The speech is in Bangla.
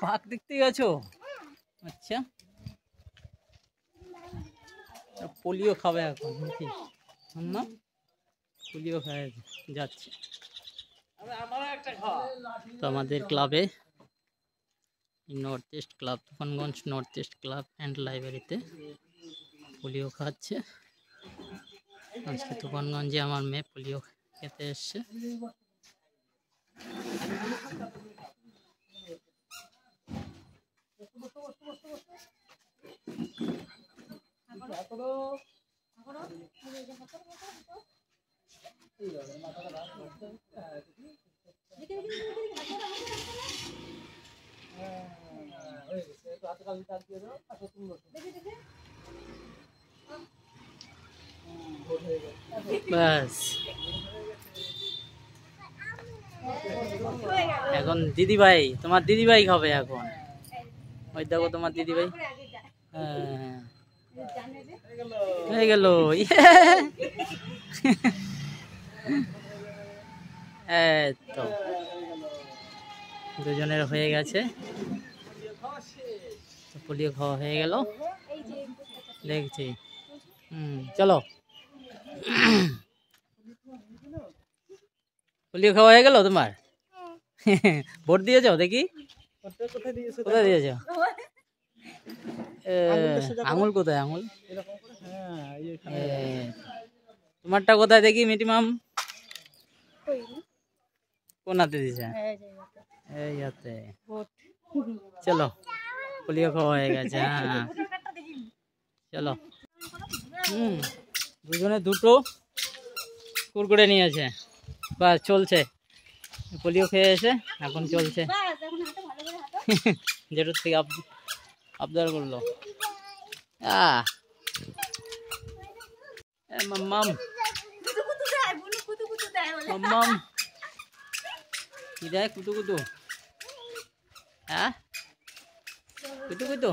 বাঘ দেখতে গেছো? আচ্ছা, পোলিও খাবে এখন নাকি? না, পোলিও খাওয়া যাচ্ছে। তো আমাদের ক্লাবে, north east club, Tufanganj north east club and লাইব্রেরিতে পোলিও খাওয়াচ্ছে। আজকে তুফানগঞ্জে আমার মেয়ে পোলিও খেতে এসছে। ব্যাস, এখন দিদিভাই, তোমার দিদিভাই খাবে এখন। ওই দেখো তোমার দিদিভাই। হ্যাঁ, হয়ে গেল। তো দুজনের হয়ে গেছে, পোলিও খাওয়া হয়ে গেল দেখছি। চলো, পোলিও খাওয়া হয়ে গেল তোমার? ভোট দিয়েছ? দেখি কোথায় দিয়েছ? আঙুল কোথায়? আঙুল তোমারটা কোথায় দেখি মিটিমাম? কোন হাতে দিয়েছে? এই হাতে। চলো, পোলিও খাওয়া হয়ে গেছে। হ্যাঁ, চলো। দুজনে দুটো কুরকুরে নিয়েছে, বাস চলছে। পোলিও খেয়ে এসে এখন চলছে। যেটার থেকে আবদার করলো। মাম্মাম মাম্মাম কি দেয়? কুতু কুতু। হ্যাঁ, কুতু কুতু।